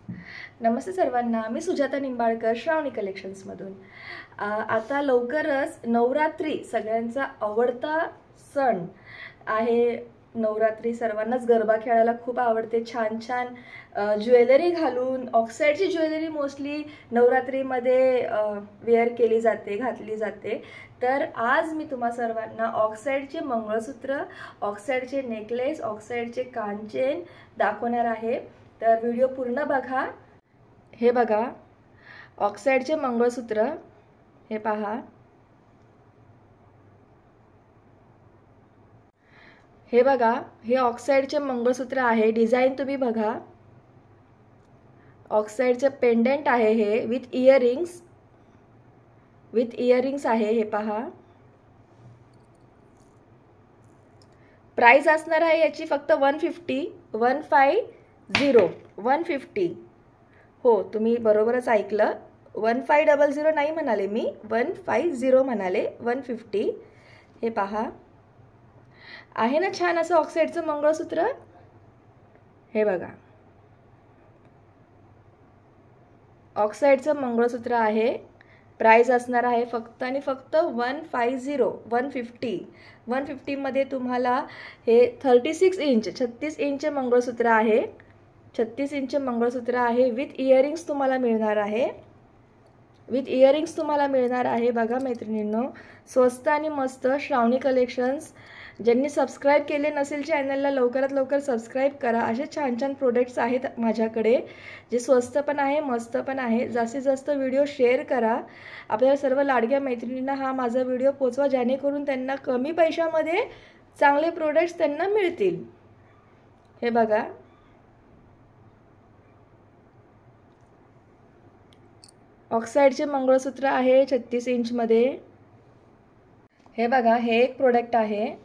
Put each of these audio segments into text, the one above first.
नमस्ते सर्वांना, मी सुजाता निंबाळकर श्रावणी कलेक्शन्समधून। आता लवकरच नवरात्री सगळ्यांचा आवडता सण आहे। नवरात्री सर्वांनाच गरबा खेळायला खूप आवडते। छान छान ज्वेलरी घालून, ऑक्साईडची ज्वेलरी मोस्टली नवरात्रीमध्ये वेअर केली जाते, घातली जाते। तर आज मी तुम्हा सर्वांना ऑक्साईडचे मंगळसूत्र, ऑक्साईडचे नेकलेस, ऑक्साईडचे कानचेन दाखवणार आहे। तर व्हिडिओ पूर्ण बघा। हे बघा, ऑक्साईडचे मंगळसूत्र, हे पहा। हे बघा, हे ऑक्साईडचे मंगळसूत्र आहे। डिझाइन तुम्ही बघा। ऑक्साईडचे पेंडंट आहे हे विथ इयरिंग्स, आहे। हे पहा, प्राइस असणार आहे याची फक्त 150 हो, तुम्ही बरोबरच ऐकलं। 1500 नाही म्हणाले मी, 150 म्हणाले, 150। हे पहा, आहे ना छान असं ऑक्साईडचं मंगळसूत्र। हे बघा, ऑक्साईडचं मंगळसूत्र आहे। प्राइस असणार आहे फक्त आणि फक्त 150 मध्ये तुम्हाला हे 36 इंच मंगळसूत्र आहे। 36 इंच मंगळसूत्र आहे विथ इयरिंग्स तुम्हाला मिळणार आहे। बघा मैत्रिणींनो, स्वस्त आणि मस्त श्रावणी कलेक्शन्स। ज्यांनी सबस्क्राइब केले नसेल चॅनलला, लवकरात लवकर सबस्क्राइब करा। असे छान छान प्रोडक्ट्स आहेत माझ्याकडे, जे स्वस्त पण आहे, मस्त पण आहे। जास्तीत जास्त व्हिडिओ शेअर करा। आपल्या सर्व लाडक्या मैत्रिणींना हा माझा व्हिडिओ पोचवा, जेणेकरून त्यांना कमी पैशामध्ये चांगले प्रोडक्ट्स त्यांना मिळतील। हे बघा, ऑक्साईडचे मंगळसूत्र आहे 36 इंच मध्ये। हे बघा, हे एक प्रोडक्ट आहे।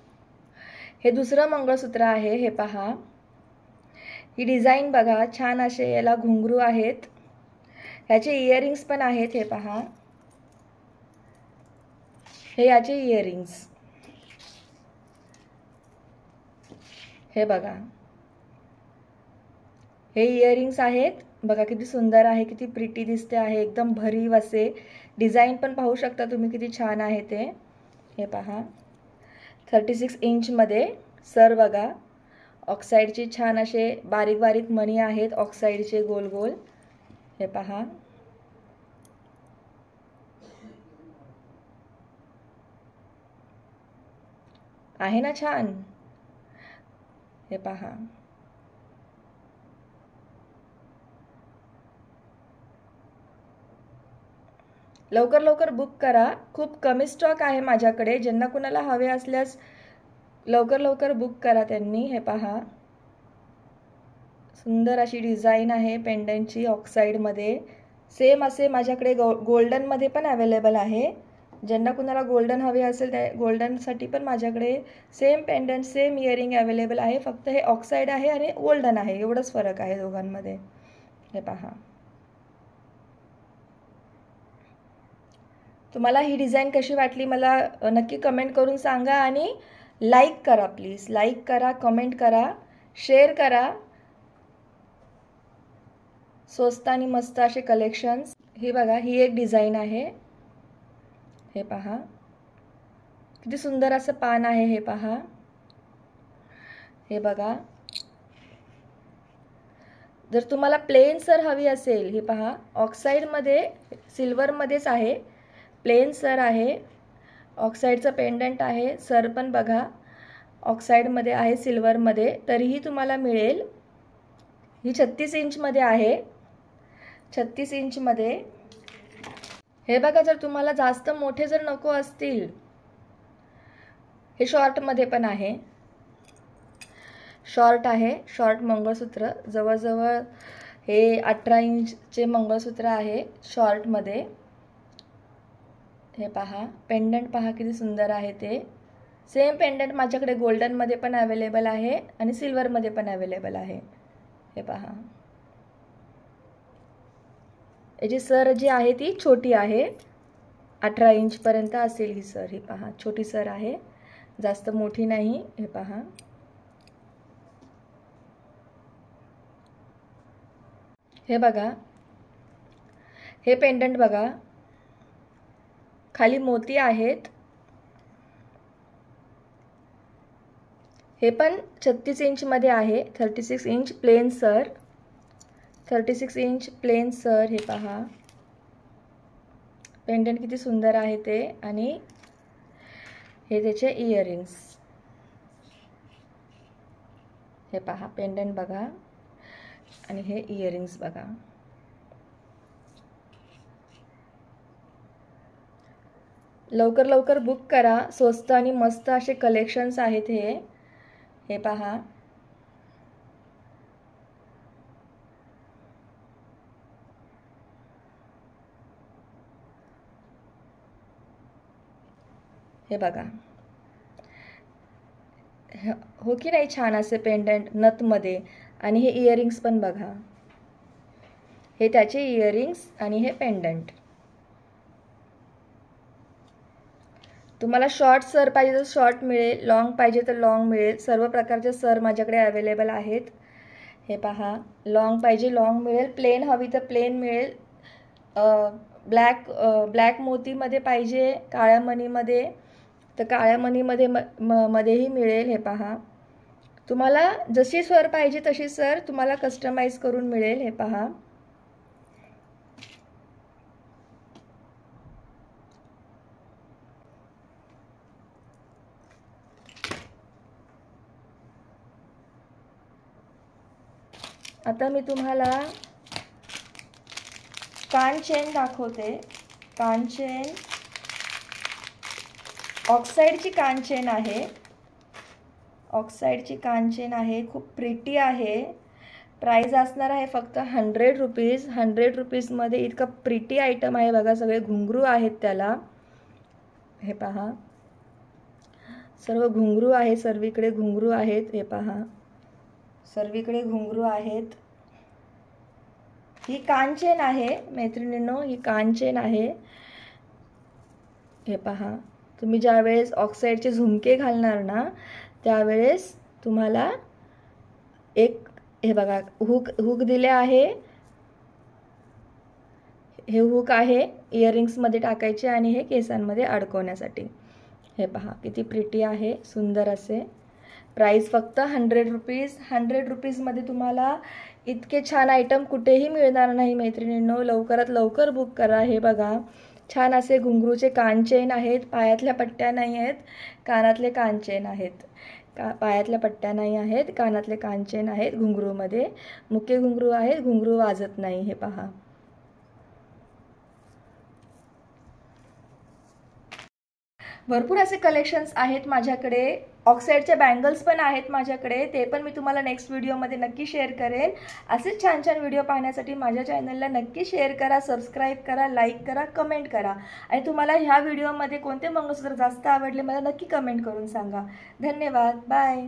हे दुसरं मंगळसूत्र आहे। हे पहा, ही डिझाइन बघा, छान असे याला घुंगरू आहेत। याचे इयरिंग्स पण आहेत। हे पहा, हे याचे इयरिंग्स। हे बघा, हे इयरिंग्स आहेत। बघा किती सुंदर आहे, किती प्रिटी दिसते आहे, एकदम भरीव असे। डिझाइन पण पाहू शकता तुम्ही किती छान आहे ते। हे पहा, 36 इंच मध्ये सर बघा। ऑक्साईडचे छान असे बारीक बारीक मणी आहेत, ऑक्साईडचे गोल गोल। हे पहा, आहे ना छान। हे पहा, लवकर लवकर बुक करा, खूप कमी स्टॉक आहे माझ्याकडे। ज्यांना कुणाला हवे असल्यास लवकर लवकर बुक करा त्यांनी। हे पहा, सुंदर अशी डिझाइन आहे पेंडंटची ऑक्साईडमध्ये। सेम असे माझ्याकडे गोल्डनमध्ये पण अवेलेबल आहे। ज्यांना कुणाला गोल्डन हवे असेल त्या गोल्डनसाठी पण माझ्याकडे same pendant, same earring available आहे। फक्त हे ऑक्साईड आहे आणि गोल्डन आहे, एवढंच फरक आहे दोघांमध्ये। हे पहा, तुम्हाला ही डिझाइन कशी वाटली मला नक्की कमेंट करून सांगा। आणि लाईक करा प्लीज, लाईक करा, कमेंट करा, शेअर करा। स्वस्त आणि मस्त असे कलेक्शन्स। हे बघा, ही एक डिझाइन आहे। हे पहा, किती सुंदर असं पान आहे। हे पहा, हे बघा। जर तुम्हाला प्लेन सर हवी असेल, हे पहा, ऑक्साईडमध्ये सिल्वरमध्येच आहे, प्लेन सर आहे। ऑक्साईडचं पेंडंट आहे, सर पण बघा ऑक्साईडमध्ये आहे, सिल्वरमध्ये, तरीही तुम्हाला मिळेल। ही 36 इंचमध्ये आहे, 36 इंचमध्ये। हे बघा, जर तुम्हाला जास्त मोठे जर नको असतील, हे शॉर्टमध्ये पण आहे। शॉर्ट आहे, शॉर्ट मंगळसूत्र। जवळजवळ हे 18 इंचचे मंगळसूत्र आहे शॉर्टमध्ये। हे पहा, पेंडंट पहा किती सुंदर आहे ते। सेम पेंडंट माझ्याकडे गोल्डनमध्ये पण अवेलेबल आहे आणि सिल्वरमध्ये पण अवेलेबल आहे। हे पहा, याची सर जी आहे ती छोटी आहे, 18 इंचपर्यंत असेल ही सर। ही पहा, छोटी सर आहे, जास्त मोठी नाही। हे पहा, हे बघा, हे पेंडंट बघा, खाली मोती आहेत. हे पण 36 इंचमध्ये आहे. 36 inch plain sir, 36 inch plain sir. हे पहा पेंडंट किती सुंदर आहे ते. आणि हे त्याचे इयरिंग्स. हे पहा पेंडंट बघा आणि हे इयरिंग्स बघा. लवकर लवकर बुक करा. स्वस्त आणि मस्त असे कलेक्शन्स आहेत हे. हे पहा, हे बघा, हो की नाही छान असे पेंडंट नथमध्ये. आणि हे इयरिंग्स पण बघा, हे त्याचे इयरिंग्स आणि हे पेंडंट. तुम्हाला शॉर्ट सर पाहिजे तर शॉर्ट मिळेल, लॉंग पाहिजे तर लॉंग मिळेल. सर्व प्रकारचे सर माझ्याकडे अवेलेबल आहेत. हे पहा, लॉंग पाहिजे लॉंग मिळेल, प्लेन हवी तर प्लेन मिळेल. ब्लॅक मोतीमध्ये पाहिजे, काळ्या मणीमध्ये तर काळ्या मणीमध्ये मध्येही मिळेल. हे पहा, तुम्हाला जशी सर पाहिजे तशी सर तुम्हाला कस्टमाइज करून मिळेल. हे पहा, आता मी तुम्हाला कान चेन दाखवते. कान चेन ऑक्साईडची कान चेन आहे. ऑक्साईडची कान चेन आहे, खूप प्रिटी आहे. प्राइस असणार आहे फक्त 100 रुपीज. 100 रुपीजमध्ये इतका प्रिटी आयटम आहे बघा. सगळे घुंगरू आहेत त्याला. हे पहा, सर्व घुंगरू आहे, सर्वीकडे घुंगरू आहेत. हे पहा, सर्वीकडे घुंगरू आहेत. ही कान चेन आहे मैत्रिणींनो, ही कान चेन आहे. हे पहा, तुम्ही ज्यावेळेस ऑक्साईडचे झुमके घालणार ना त्यावेळेस तुम्हाला एक हे बघा हुक दिले आहे. हे हुक आहे इयरिंग्समध्ये टाकायचे आणि हे केसांमध्ये अडकवण्यासाठी. हे पहा किती प्रिटी आहे, सुंदर असे. प्राइस फक्त 100 रुपीज. 100 रुपीजमध्ये तुम्हाला इतके छान आयटम कुठेही मिळणार नाही मैत्रिणींनो. लवकरात लवकर बुक करा. हे बघा, छान असे घुंगरूचे कान चेन आहेत. पायातल्या पट्ट्या नाही आहेत, कानातले कान चेन आहेत. पायातल्या पट्ट्या नाही आहेत, कानातले कान चेन आहेत. घुंगरूमध्ये मुके घुंगरू आहेत, घुंगरू वाजत नाही. हे पहा, भरपूर असे कलेक्शन्स आहेत माझ्याकडे. ऑक्साईडचे बँगल्स पण आहेत माझ्याकडे, ते पण मी तुम्हाला नेक्स्ट व्हिडिओमध्ये नक्की शेअर करेन. असेच छान छान व्हिडिओ पाहण्यासाठी माझ्या चॅनलला नक्की शेअर करा, सबस्क्राईब करा, लाईक करा, कमेंट करा. आणि तुम्हाला ह्या व्हिडिओमध्ये कोणते मंगळसूत्र जास्त आवडले मला नक्की कमेंट करून सांगा. धन्यवाद. बाय.